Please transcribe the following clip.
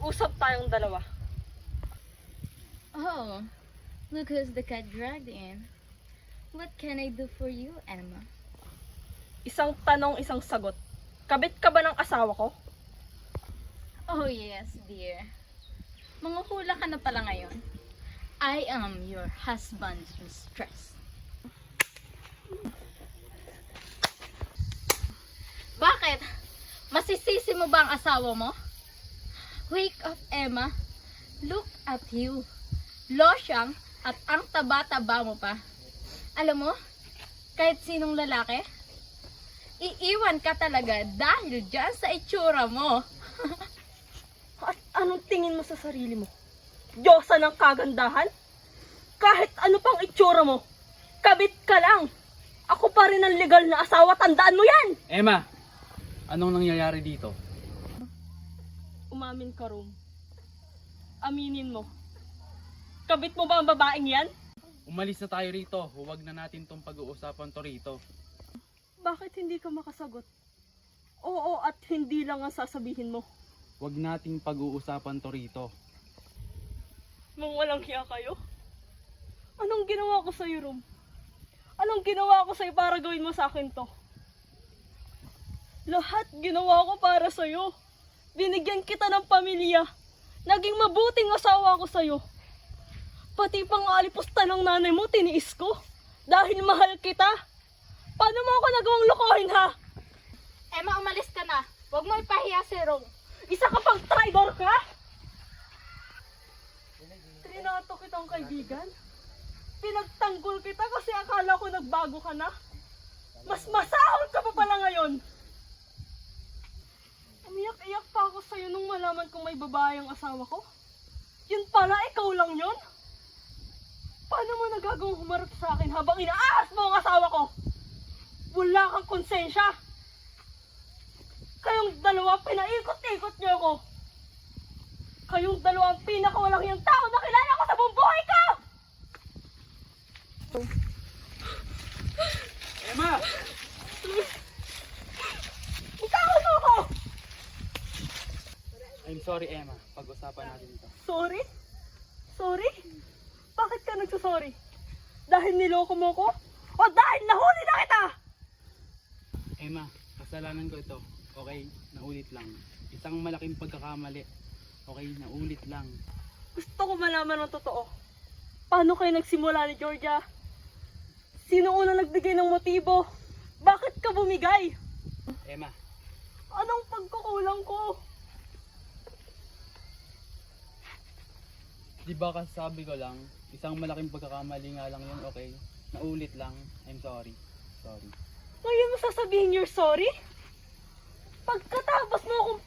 mag-usap tayong dalawa. Oh, look who's the cat dragged in. What can I do for you, Emma? Isang tanong, isang sagot. Kabit ka ba ng asawa ko? Oh yes, dear. Manguhula ka na pala ngayon. I am your husband's mistress. Bakit? Masisisi mo ba ang asawa mo? Wake up, Emma. Look at you. Losyang at ang taba-taba mo pa. Alam mo, kahit sinong lalaki, iiwan ka talaga dahil dyan sa itsura mo. At anong tingin mo sa sarili mo? Diyosa ng kagandahan? Kahit ano pang itsura mo, kabit ka lang. Ako pa rin ang legal na asawa, tandaan mo yan! Emma, anong nangyayari dito? Umamin ka, Rom. Aminin mo. Kabit mo ba ang babaeng yan? Umalis na tayo rito. Huwag na natin tong pag-uusapan to rito. Bakit hindi ka makasagot? Oo at hindi lang ang sasabihin mo. Huwag nating pag-uusapan to rito. Nung walang hiya kayo? Anong ginawa ko sa'yo, Rom? Anong ginawa ko sa'yo para gawin mo sa akin to? Lahat ginawa ko para sa'yo. Binigyan kita ng pamilya. Naging mabuting asawa ko sa'yo. Pati pang alipusta ng nanay mo, tiniis ko. Dahil mahal kita. Paano mo ako nagawang lokohin, ha? Emma, umalis ka na. Huwag mo ipahiya si Rom. Isa ka pang traidor ka? Trinato kitang kaibigan. Pinagtanggol kita kasi akala ko nagbago ka na. Mas masahol ka pa pala ngayon. Umiyak-iyak pa ako sa'yo nung malaman kong may babae ang asawa ko. Yun pala, ikaw lang yun? Paano mo nagagawang humarap sa akin habang inaahas mo ang asawa ko? Wala kang konsensya. Kayong dalawa, pinaikot-ikot niyo ako. Kayong dalawa ang pinakawalang yung tao na kilala ko sa buong buhay ko! Emma! Ikaw mo ko! I'm sorry, Emma. Pag-usapan natin ito. Sorry? Sorry? Bakit ka nagsasorry? Dahil niloko mo ko? O dahil nahuli na kita? Emma, kasalanan ko ito. Okay, naulit lang. Isang malaking pagkakamali. Okay, naulit lang. Gusto ko malaman ng totoo. Paano kayo nagsimula ni Georgia? Sino una nagbigay ng motibo? Bakit ka bumigay? Emma, Anong pagkukulang ko? di ba kasabi ko lang, isang malaking pagkakamali nga lang yun, okay? Naulit lang. I'm sorry. Sorry. Ngayon mo sasabihin you're sorry? Pagkatapos mo akong